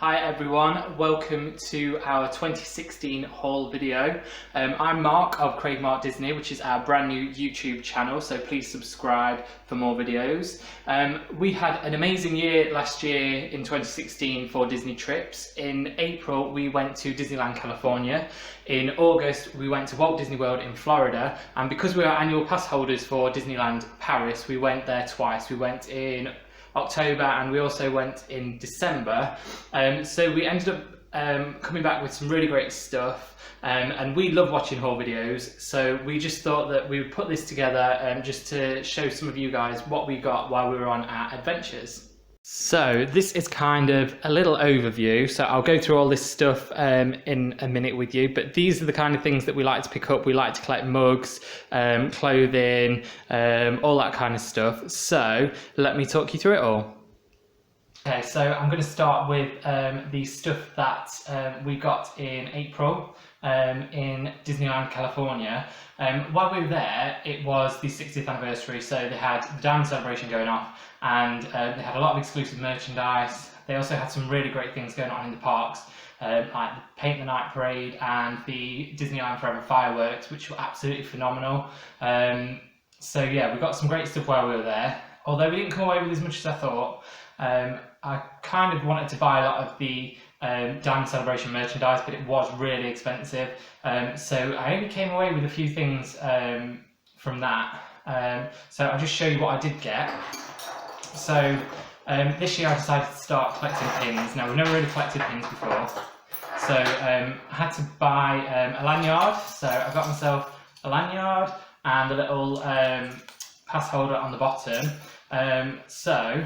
Hi everyone, welcome to our 2016 haul video. I'm Mark of craig.mark.disney, which is our brand new YouTube channel, so please subscribe for more videos. We had an amazing year last year in 2016 for Disney trips. In April we went to Disneyland California. In August we went to Walt Disney World in Florida, and because we are annual pass holders for Disneyland Paris, we went there twice. We went in October and we also went in December, so we ended up coming back with some really great stuff, and we love watching haul videos, so we just thought that we would put this together just to show some of you guys what we got while we were on our adventures. So this is kind of a little overview, so I'll go through all this stuff in a minute with you, but these are the kind of things that we like to pick up. We like to collect mugs, clothing, all that kind of stuff. So let me talk you through it all. Okay, so I'm going to start with the stuff that we got in April in Disneyland California. While we were there, it was the 60th anniversary, so they had the Diamond Celebration going off, and they had a lot of exclusive merchandise. They also had some really great things going on in the parks, like the Paint the Night Parade and the Disneyland Forever fireworks, which were absolutely phenomenal. So yeah, we got some great stuff while we were there. Although we didn't come away with as much as I thought, I kind of wanted to buy a lot of the Diamond Celebration merchandise, but it was really expensive. So I only came away with a few things from that. So I'll just show you what I did get. So this year I decided to start collecting pins. Now, we've never really collected pins before, so I had to buy a lanyard. So I got myself a lanyard and a little pass holder on the bottom. So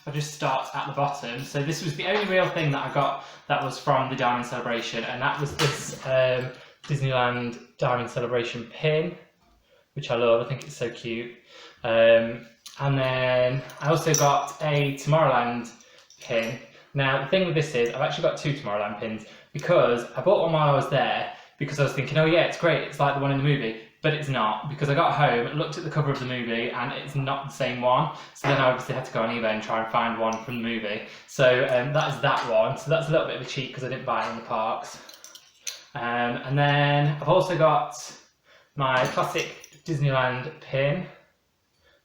if I just start at the bottom, so this was the only real thing that I got that was from the Diamond Celebration, and that was this Disneyland Diamond Celebration pin, which I love. I think it's so cute. And then I also got a Tomorrowland pin. Now the thing with this is I've actually got two Tomorrowland pins, because I bought one while I was there because I was thinking, oh yeah, it's great, it's like the one in the movie, but it's not, because I got home, looked at the cover of the movie, and it's not the same one. So then I obviously had to go on eBay and try and find one from the movie. So that is that one. So that's a little bit of a cheat because I didn't buy it in the parks. And then I've also got my classic Disneyland pin.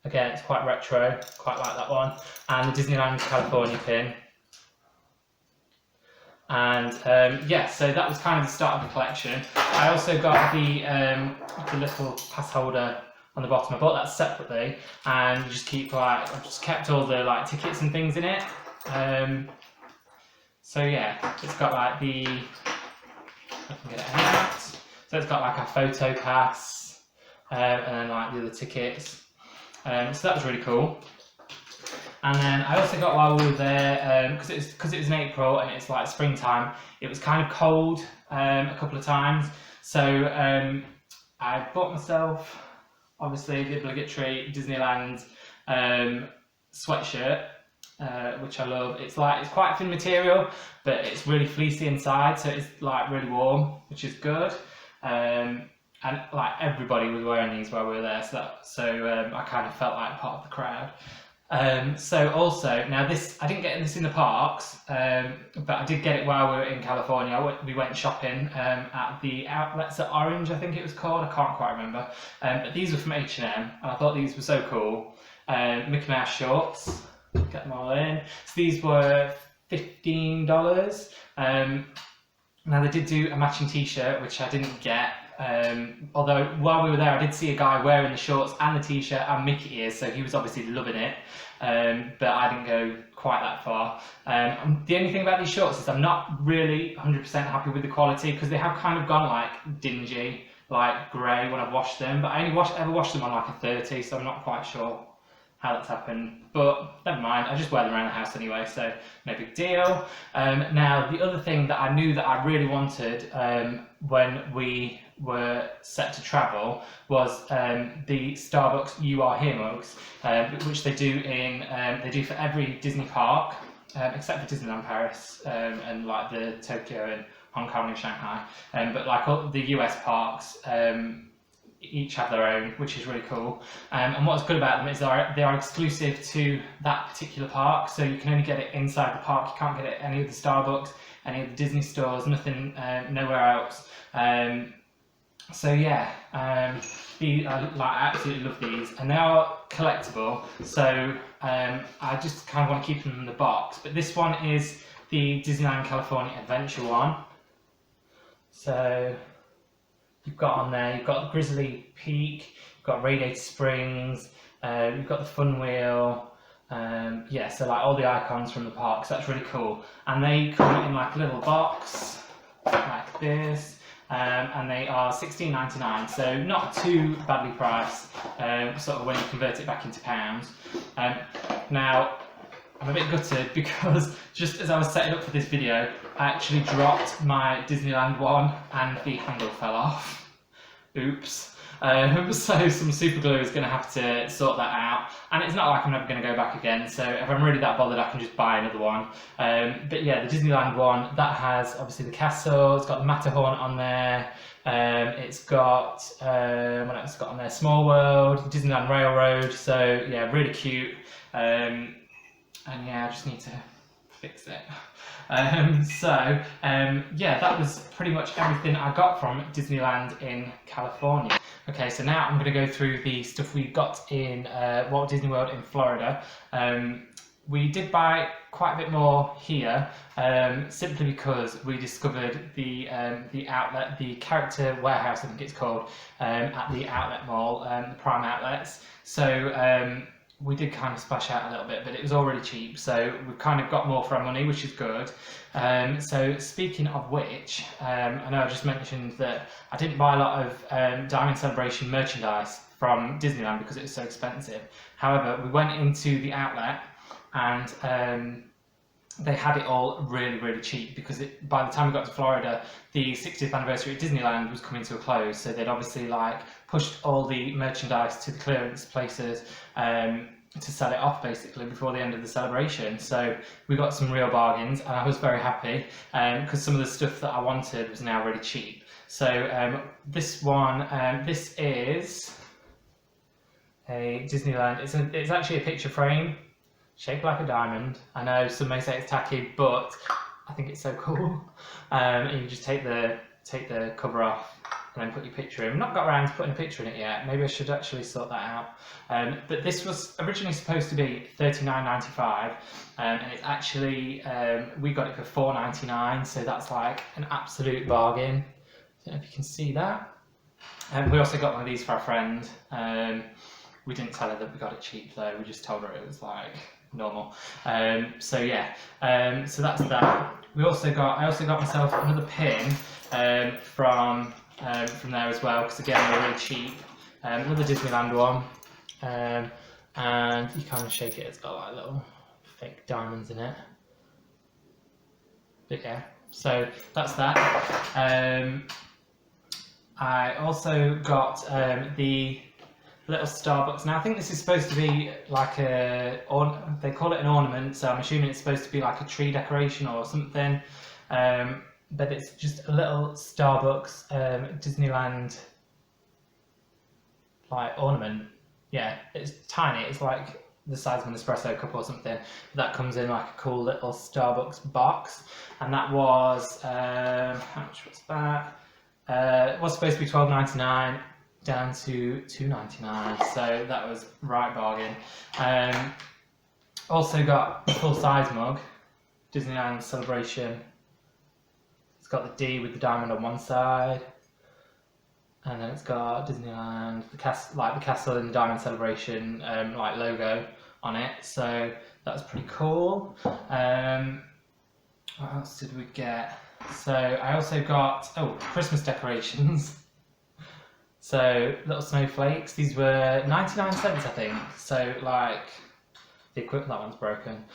Again, it's quite retro, quite like that one. And the Disneyland California pin. And yeah, so that was kind of the start of the collection. I also got the little pass holder on the bottom. I bought that separately, and you just keep I've just kept all the tickets and things in it. So yeah, it's got I can get it out. So it's got a photo pass, and then the other tickets. So that was really cool. And then I also got, while we were there, because it was in April and it's springtime, it was kind of cold a couple of times. So I bought myself, obviously, the obligatory Disneyland sweatshirt, which I love. It's quite a thin material, but it's really fleecy inside, so it's really warm, which is good. And everybody was wearing these while we were there, so I kind of felt like part of the crowd. So also, now this, I didn't get this in the parks, but I did get it while we were in California. We went shopping at the Outlets at Orange, I think it was called, I can't quite remember. But these were from H&M, and I thought these were so cool. Mickey Mouse shorts, get them all in. So these were $15. Now they did do a matching t-shirt, which I didn't get. Although while we were there, I did see a guy wearing the shorts and the t-shirt and Mickey ears, so he was obviously loving it, but I didn't go quite that far. The only thing about these shorts is I'm not really 100% happy with the quality, because they have kind of gone dingy, grey when I've washed them, but I only ever washed them on a 30, so I'm not quite sure how that's happened, but never mind, I just wear them around the house anyway, so no big deal. Now the other thing that I knew that I really wanted when we were set to travel was the Starbucks You Are Here mugs, which they do for every Disney park, except for Disneyland Paris and the Tokyo and Hong Kong and Shanghai, but all the US parks, each have their own, which is really cool. And what's good about them is they are exclusive to that particular park, so you can only get it inside the park. You can't get it at any of the Starbucks, any of the Disney stores, nothing, nowhere else. So yeah, I absolutely love these, and they are collectible. So I just kind of want to keep them in the box. But this one is the Disneyland California Adventure one. So you've got on there, you've got the Grizzly Peak, you've got Radiator Springs, you've got the Fun Wheel, yeah, so like all the icons from the park, so that's really cool. And they come in like a little box, like this, and they are $16.99, so not too badly priced, sort of when you convert it back into pounds. Now, I'm a bit gutted because just as I was setting up for this video, I actually dropped my Disneyland one and the handle fell off. Oops. So some super glue is going to have to sort that out, and it's not like I'm never going to go back again, so if I'm really that bothered I can just buy another one. But yeah, the Disneyland one, that has obviously the castle, it's got the Matterhorn on there, it's got, what else it's got on there, Small World, the Disneyland Railroad, so yeah, really cute. And yeah, I just need to fix it. Yeah, that was pretty much everything I got from Disneyland in California. Okay, so now I'm going to go through the stuff we got in Walt Disney World in Florida. We did buy quite a bit more here, simply because we discovered the outlet, the Character Warehouse, I think it's called, at the outlet mall, the Prime Outlets. So we did kind of splash out a little bit, but it was already cheap, so we've kind of got more for our money, which is good. So speaking of which, I know I just mentioned that I didn't buy a lot of Diamond Celebration merchandise from Disneyland because it was so expensive. However, we went into the outlet and they had it all really, really cheap because by the time we got to Florida, the 60th anniversary at Disneyland was coming to a close, so they'd obviously like pushed all the merchandise to the clearance places to sell it off basically before the end of the celebration. So we got some real bargains, and I was very happy because some of the stuff that I wanted was now really cheap. So this one, this is a Disneyland. It's actually a picture frame shaped like a diamond. I know some may say it's tacky, but I think it's so cool. And you just take the cover off and then put your picture in. I've not got around to putting a picture in it yet. Maybe I should actually sort that out. But this was originally supposed to be $39.95, and it's actually we got it for $4.99, so that's like an absolute bargain. I don't know if you can see that. We also got one of these for our friend. We didn't tell her that we got it cheap though. We just told her it was like normal. So yeah, so that's that. I also got myself another pin from there as well, because again they're really cheap. Another Disneyland one, and you kind of shake it. It's got like little fake diamonds in it. But yeah, so that's that. I also got the little Starbucks. Now I think this is supposed to be like they call it an ornament, so I'm assuming it's supposed to be like a tree decoration or something. But it's just a little Starbucks Disneyland like ornament. Yeah, it's tiny. It's like the size of an espresso cup or something. That comes in like a cool little Starbucks box, and that was how much was that? It was supposed to be $12.99 down to $2.99, so that was right bargain. Also got a full size mug, Disneyland Celebration. It's got the D with the diamond on one side, and then it's got Disneyland, the castle and the Diamond Celebration like logo on it. So that's pretty cool. What else did we get? So I also got Christmas decorations. So little snowflakes. These were 99 cents, I think. So like the equivalent. That one's broken.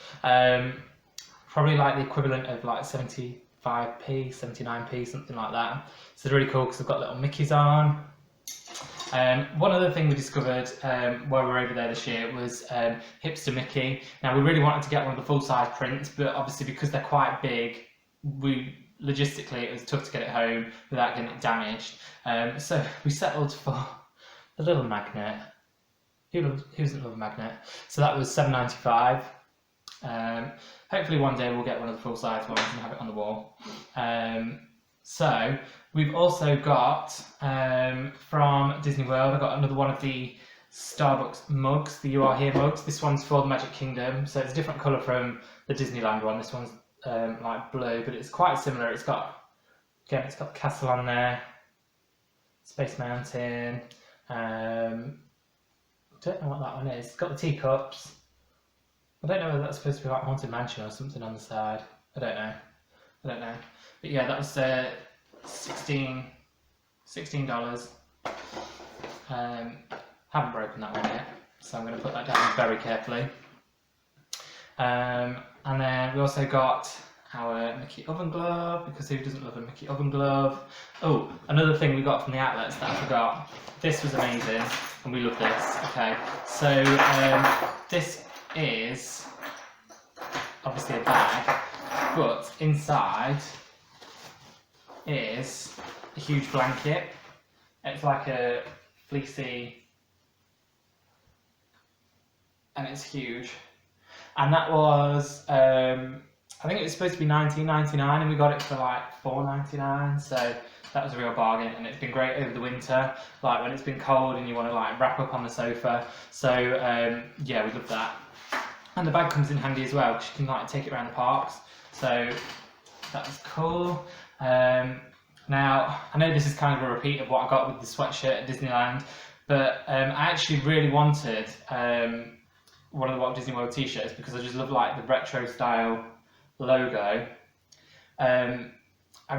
Probably like the equivalent of like 75p, 79p, something like that. So they're really cool because they've got little Mickeys on. One other thing we discovered while we were over there this year was Hipster Mickey. Now we really wanted to get one of the full-size prints, but obviously because they're quite big, logistically it was tough to get it home without getting it damaged. So we settled for a little magnet. Who doesn't love a magnet? So that was $7.95. Hopefully one day we'll get one of the full-size ones and have it on the wall. So we've also got from Disney World, I got another one of the Starbucks mugs, the You Are Here mugs. This one's for the Magic Kingdom, so it's a different colour from the Disneyland one. This one's like blue, but it's quite similar. It's got the castle on there, Space Mountain. I don't know what that one is. It's got the teacups. I don't know whether that's supposed to be like Haunted Mansion or something on the side. I don't know. But yeah, that was $16. Haven't broken that one yet, so I'm going to put that down very carefully. And then we also got our Mickey oven glove, because who doesn't love a Mickey oven glove? Oh, another thing we got from the outlets that I forgot. This was amazing, and we love this. Okay, so this is obviously a bag, but inside is a huge blanket. It's like a fleecy, and it's huge. And that was, I think it was supposed to be $19.99, and we got it for like $4.99. So that was a real bargain, and it's been great over the winter, like when it's been cold and you want to like wrap up on the sofa. So yeah, we love that. And the bag comes in handy as well, because you can like take it around the parks. So that's cool. Now, I know this is kind of a repeat of what I got with the sweatshirt at Disneyland, but I actually really wanted one of the Walt Disney World t-shirts, because I just love like the retro style logo. I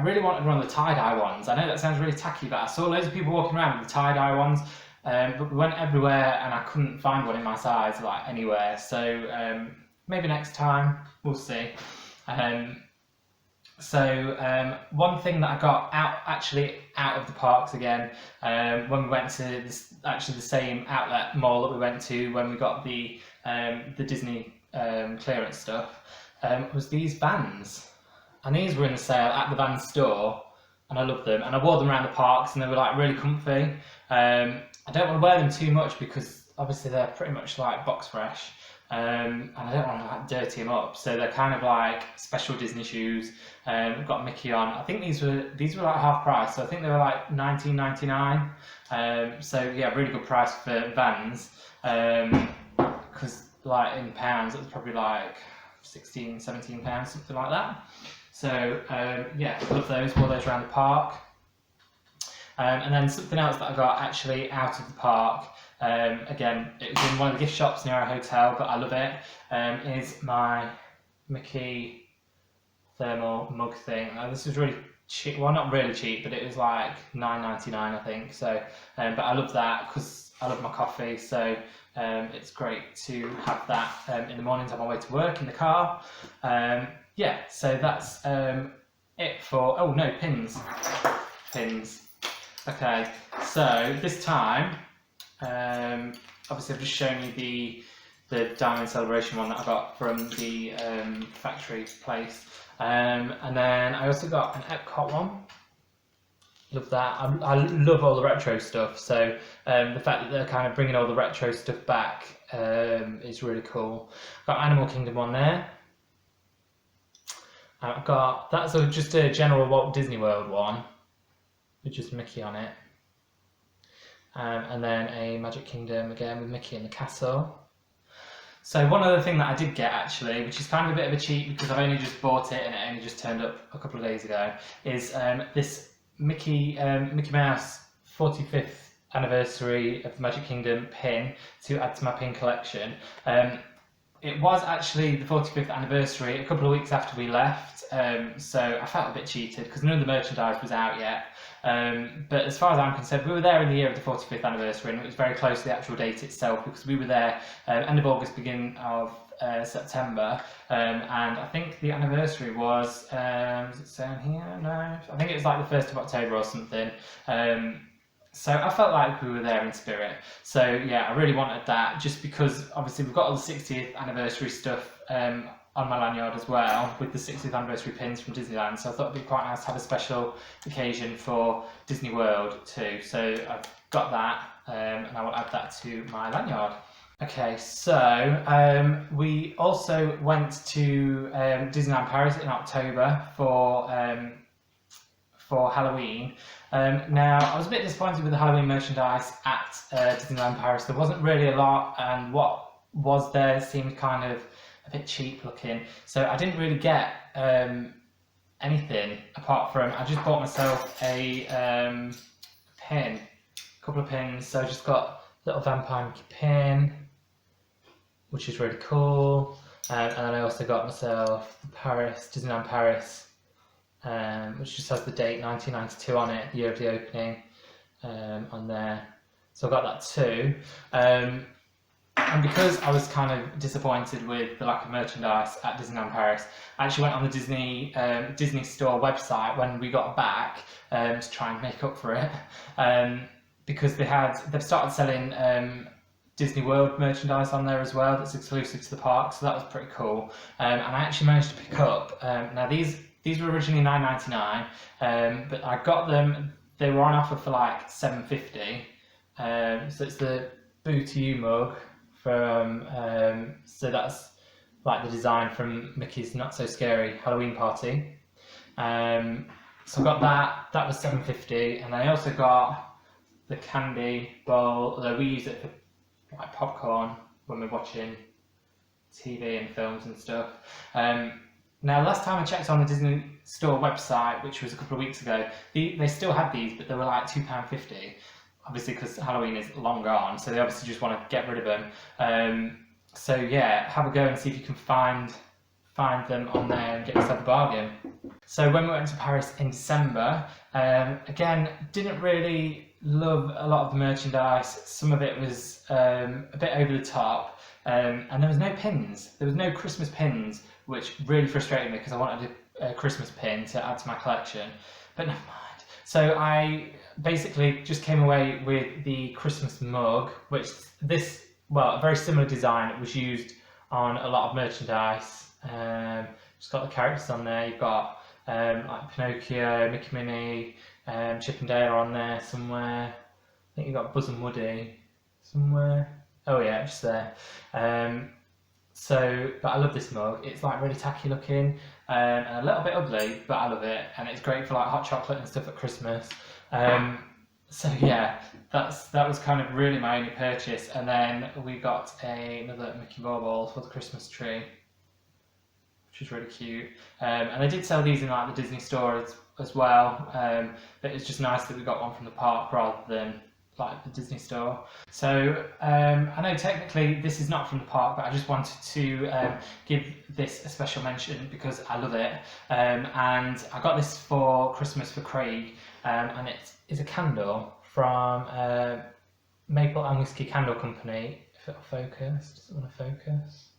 really wanted one of the tie-dye ones. I know that sounds really tacky, but I saw loads of people walking around with the tie-dye ones, but we went everywhere and I couldn't find one in my size, like anywhere. So maybe next time, we'll see. So one thing that I got out of the parks again, when we went to this, actually the same outlet mall that we went to when we got the Disney clearance stuff, was these Vans. And these were in the sale at the Vans store, and I loved them. And I wore them around the parks, and they were like really comfy. I don't want to wear them too much, because obviously they're pretty much like box fresh. And I don't want to like dirty them up, so they're kind of like special Disney shoes. We've got Mickey on. I think these were like half price, so I think they were like $19.99. So yeah, really good price for Vans, because like in pounds it was probably like £16-17, something like that. So yeah, love those. Wore those around the park. And then something else that I got actually out of the park. Again, it was in one of the gift shops near our hotel, but I love it, is my Mickey thermal mug thing. This was really cheap, well not really cheap, but it was like $9.99 I think, so, but I love that because I love my coffee, so it's great to have that in the mornings on my way to work in the car. Yeah, so that's it for, oh no, pins. Okay, so this time, obviously I've just shown you the Diamond Celebration one that I got from the factory place, and then I also got an Epcot one. Love that. I love all the retro stuff, so the fact that they're kind of bringing all the retro stuff back is really cool. Got Animal Kingdom one there. I've got, that's just a general Walt Disney World one with just Mickey on it. And then a Magic Kingdom again with Mickey in the castle. So one other thing that I did get actually, which is kind of a bit of a cheat because I've only just bought it and it only just turned up a couple of days ago, is this Mickey Mouse 45th anniversary of the Magic Kingdom pin to add to my pin collection. It was actually the 45th anniversary a couple of weeks after we left, so I felt a bit cheated because none of the merchandise was out yet. But as far as I'm concerned, we were there in the year of the 45th anniversary, and it was very close to the actual date itself because we were there end of August, beginning of September, and I think the anniversary was, is it saying here? No, I think it was like the 1st of October or something. So I felt like we were there in spirit. So yeah, I really wanted that just because obviously we've got all the 60th anniversary stuff on my lanyard as well with the 60th anniversary pins from Disneyland. So I thought it'd be quite nice to have a special occasion for Disney World too. So I've got that. and I will add that to my lanyard. Okay, so we also went to Disneyland Paris in October for Halloween. Now, I was a bit disappointed with the Halloween merchandise at Disneyland Paris. There wasn't really a lot, and what was there seemed kind of a bit cheap looking. So I didn't really get anything apart from, I just bought myself a pin, a couple of pins. So I just got a little Vampire Mickey pin, which is really cool. And then I also got myself the Disneyland Paris, which just has the date 1992 on it, the year of the opening, on there. So I got that too. And because I was kind of disappointed with the lack of merchandise at Disneyland Paris, I actually went on the Disney Store website when we got back to try and make up for it, because they've started selling Disney World merchandise on there as well that's exclusive to the park, so that was pretty cool. And I actually managed to pick up, now these were originally $9.99, but I got them, they were on offer for like $7.50. So it's the Boo to You mug from, so that's like the design from Mickey's Not So Scary Halloween Party. So I got that was $7.50, and I also got the candy bowl, although we use it for like popcorn when we're watching TV and films and stuff. Now, last time I checked on the Disney Store website, which was a couple of weeks ago, they still had these, but they were like £2.50. Obviously, because Halloween is long gone, so they obviously just want to get rid of them. So yeah, have a go and see if you can find them on there and get yourself a bargain. So when we went to Paris in December, again, didn't really love a lot of the merchandise. Some of it was a bit over the top, and there was no pins. There was no Christmas pins, which really frustrated me because I wanted a Christmas pin to add to my collection, but never mind. So I basically just came away with the Christmas mug, which a very similar design. It was used on a lot of merchandise. Just got the characters on there. You've got like Pinocchio, Mickey Minnie, Chip and Dale are on there somewhere. I think you've got Buzz and Woody somewhere. Oh yeah, just there. But I love this mug. It's like really tacky looking and a little bit ugly, but I love it, and it's great for like hot chocolate and stuff at Christmas. So yeah, that was kind of really my only purchase, and then we got another Mickey Bauble for the Christmas tree, which is really cute. And they did sell these in like the Disney Store as well, but it's just nice that we got one from the park rather than like the Disney Store. So I know technically this is not from the park, but I just wanted to give this a special mention because I love it. And I got this for Christmas for Craig, and it is a candle from Maple and Whiskey Candle Company. If it'll focus, does it want to focus?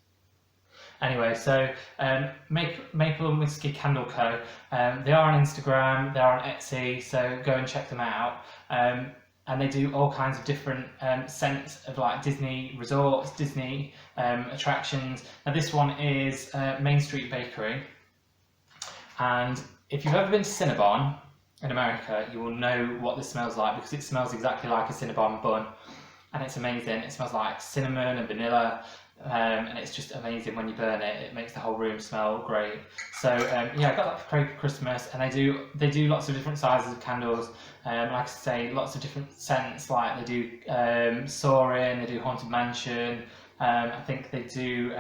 Anyway, so Maple and Whiskey Candle Co. They are on Instagram, they're on Etsy, so go and check them out. And they do all kinds of different scents of like Disney resorts, Disney attractions. Now this one is Main Street Bakery, and if you've ever been to Cinnabon in America, you will know what this smells like because it smells exactly like a Cinnabon bun, and it's amazing. It smells like cinnamon and vanilla, and it's just amazing when you burn it. It makes the whole room smell great. So yeah, I got that for Craig for Christmas, and they do lots of different sizes of candles. Like I say, lots of different scents. Like they do Soarin', they do Haunted Mansion. I think they do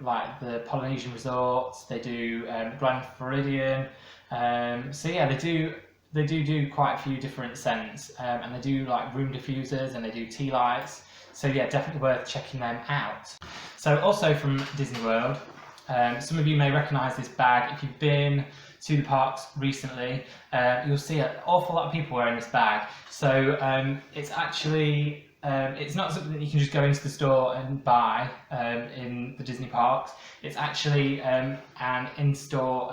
like the Polynesian Resorts. They do Glen Floridian. So yeah, they do quite a few different scents, and they do like room diffusers and they do tea lights. So yeah, definitely worth checking them out. So also from Disney World, some of you may recognise this bag. If you've been to the parks recently, you'll see an awful lot of people wearing this bag. So it's actually, it's not something that you can just go into the store and buy in the Disney parks. It's actually an in-store,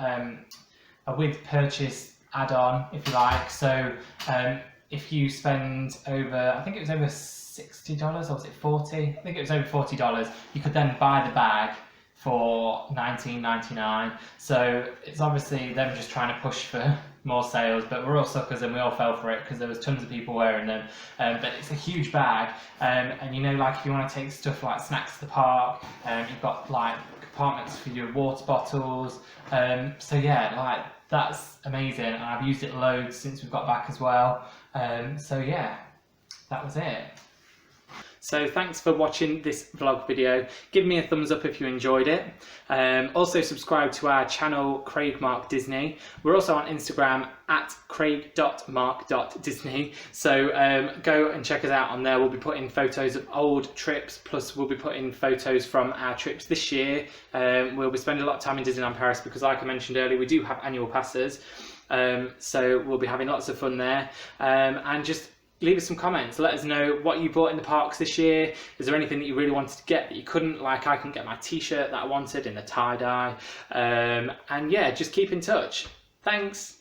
a with purchase add-on, if you like. So if you spend over, I think it was over $60, or was it $40? I think it was over $40. You could then buy the bag for $19.99. So it's obviously them just trying to push for more sales, but we're all suckers and we all fell for it because there was tons of people wearing them. But it's a huge bag, and you know, like if you want to take stuff like snacks to the park, you've got like compartments for your water bottles. So yeah, like that's amazing, and I've used it loads since we've got back as well. So yeah, that was it. So thanks for watching this vlog video. Give me a thumbs up if you enjoyed it. Also subscribe to our channel, craig.mark.disney. We're also on Instagram at craig.mark.disney. So go and check us out on there. We'll be putting photos of old trips, plus we'll be putting photos from our trips this year. We'll be spending a lot of time in Disneyland Paris because, like I mentioned earlier, we do have annual passes. So we'll be having lots of fun there. And just leave us some comments. Let us know what you bought in the parks this year. Is there anything that you really wanted to get that you couldn't? Like I couldn't get my t-shirt that I wanted in the tie-dye. And yeah, just keep in touch. Thanks.